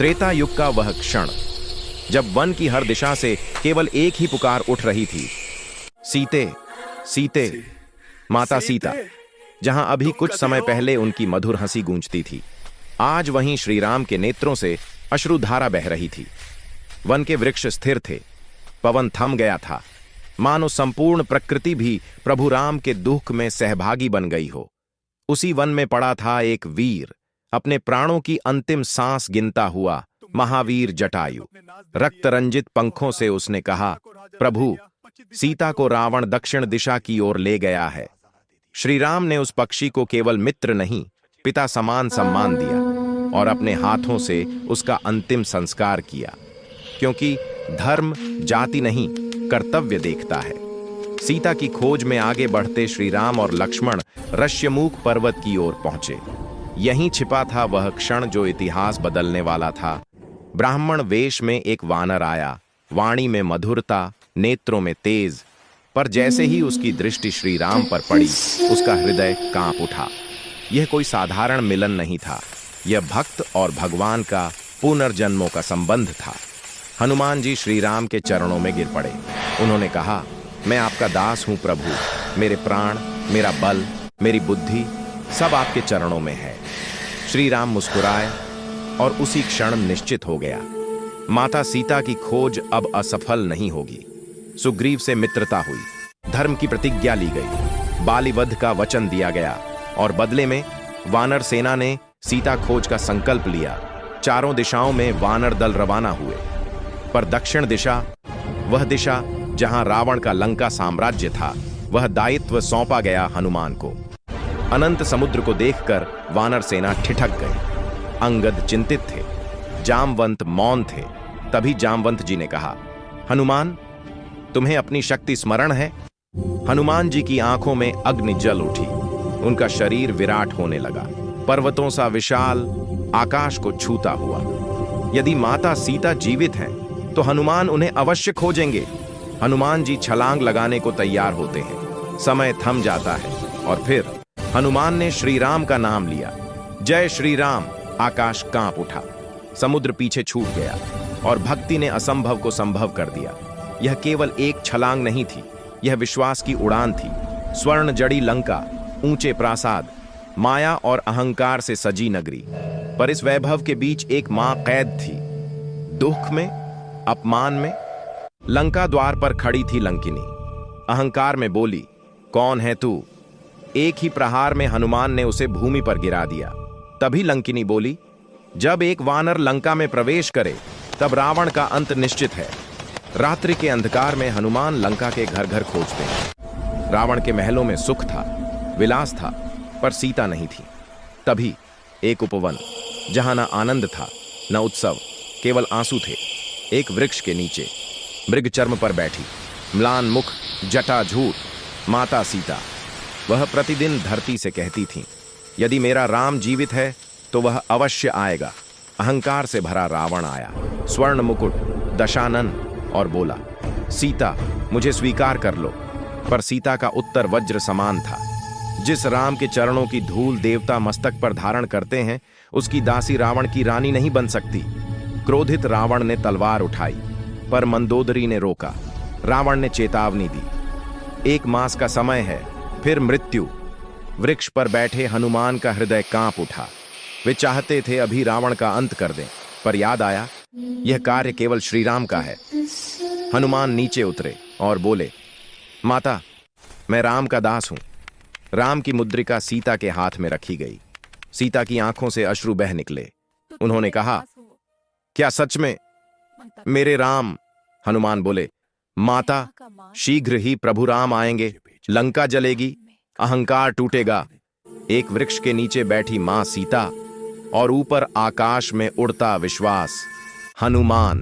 त्रेता युग का वह क्षण जब वन की हर दिशा से केवल एक ही पुकार उठ रही थी, सीते, सीते, माता सीता। जहां अभी कुछ समय पहले उनकी मधुर हंसी गूंजती थी, आज वहीं श्रीराम के नेत्रों से अश्रुधारा बह रही थी। वन के वृक्ष स्थिर थे, पवन थम गया था, मानो संपूर्ण प्रकृति भी प्रभु राम के दुख में सहभागी बन गई हो। उसी वन में पड़ा था एक वीर, अपने प्राणों की अंतिम सांस गिनता हुआ महावीर जटायु। रक्त रंजित पंखों से उसने कहा, प्रभु, सीता को रावण दक्षिण दिशा की ओर ले गया है। श्रीराम ने उस पक्षी को केवल मित्र नहीं, पिता समान सम्मान दिया और अपने हाथों से उसका अंतिम संस्कार किया, क्योंकि धर्म जाति नहीं, कर्तव्य देखता है। सीता की खोज में आगे बढ़ते श्रीराम और लक्ष्मण ऋष्यमुख पर्वत की ओर पहुंचे। यहीं छिपा था वह क्षण जो इतिहास बदलने वाला था। ब्राह्मण वेश में एक वानर आया, वाणी में मधुरता, नेत्रों में तेज, पर जैसे ही उसकी दृष्टि श्रीराम पर पड़ी, उसका हृदय कांप उठा। यह कोई साधारण मिलन नहीं था, यह भक्त और भगवान का पुनर्जन्मों का संबंध था। हनुमान जी श्रीराम के चरणों में गिर पड़े। उन्होंने कहा, मैं आपका दास हूं प्रभु, मेरे प्राण, मेरा बल, मेरी बुद्धि सब आपके चरणों में है। श्रीराम मुस्कुराए और उसी क्षण निश्चित हो गया, माता सीता की खोज अब असफल नहीं होगी। सुग्रीव से मित्रता हुई, धर्म की प्रतिज्ञा ली गई, बालीवध का वचन दिया गया और बदले में वानर सेना ने सीता खोज का संकल्प लिया। चारों दिशाओं में वानर दल रवाना हुए, पर दक्षिण दिशा, वह दिशा जहां रावण का लंका साम्राज्य था, वह दायित्व सौंपा गया हनुमान को। अनंत समुद्र को देखकर वानर सेना ठिठक गई। अंगद चिंतित थे, जामवंत मौन थे। तभी जामवंत जी ने कहा, हनुमान, तुम्हें अपनी शक्ति स्मरण है? हनुमान जी की आंखों में अग्नि जल उठी, उनका शरीर विराट होने लगा, पर्वतों सा विशाल, आकाश को छूता हुआ। यदि माता सीता जीवित हैं, तो हनुमान उन्हें अवश्य खोजेंगे। हनुमान जी छलांग लगाने को तैयार होते हैं। समय थम जाता है और फिर हनुमान ने श्रीराम का नाम लिया। जय श्री राम। आकाश कांप उठा, समुद्र पीछे छूट गया और भक्ति ने असंभव को संभव कर दिया। यह केवल एक छलांग नहीं थी, यह विश्वास की उड़ान थी। स्वर्ण जड़ी लंका, ऊंचे प्रासाद, माया और अहंकार से सजी नगरी, पर इस वैभव के बीच एक मां कैद थी। दुख में, अपमान में लंका द्वार पर खड़ी थी लंकिनी। अहंकार में बोली, कौन है तू? एक ही प्रहार में हनुमान ने उसे भूमि पर गिरा दिया। तभी लंकिनी बोली, जब एक वानर लंका में प्रवेश करे, तब रावण का अंत निश्चित है। रात्रि के अंधकार में हनुमान लंका के घर घर खोजते हैं। रावण के महलों में सुख था, विलास था, पर सीता नहीं थी। तभी एक उपवन, जहां न आनंद था न उत्सव, केवल आंसू थे। एक वृक्ष के नीचे मृग चर्म पर बैठी, म्लान मुख, जटा झूठ, माता सीता। वह प्रतिदिन धरती से कहती थी, यदि मेरा राम जीवित है तो वह अवश्य आएगा। अहंकार से भरा रावण आया, स्वर्ण मुकुट, दशानन, और बोला, सीता, मुझे स्वीकार कर लो। पर सीता का उत्तर वज्र समान था। जिस राम के चरणों की धूल देवता मस्तक पर धारण करते हैं, उसकी दासी रावण की रानी नहीं बन सकती। क्रोधित रावण ने तलवार उठाई, पर मंदोदरी ने रोका। रावण ने चेतावनी दी, 1 मास का समय है, फिर मृत्यु। वृक्ष पर बैठे हनुमान का हृदय कांप उठा। वे चाहते थे अभी रावण का अंत कर दें, पर याद आया, यह कार्य केवल श्रीराम का है। हनुमान नीचे उतरे और बोले, माता, मैं राम का दास हूं। राम की मुद्रिका सीता के हाथ में रखी गई। सीता की आंखों से अश्रु बह निकले। उन्होंने कहा, क्या सच में मेरे राम? हनुमान बोले, माता, शीघ्र ही प्रभु राम आएंगे, लंका जलेगी, अहंकार टूटेगा। एक वृक्ष के नीचे बैठी मां सीता और ऊपर आकाश में उड़ता विश्वास, हनुमान।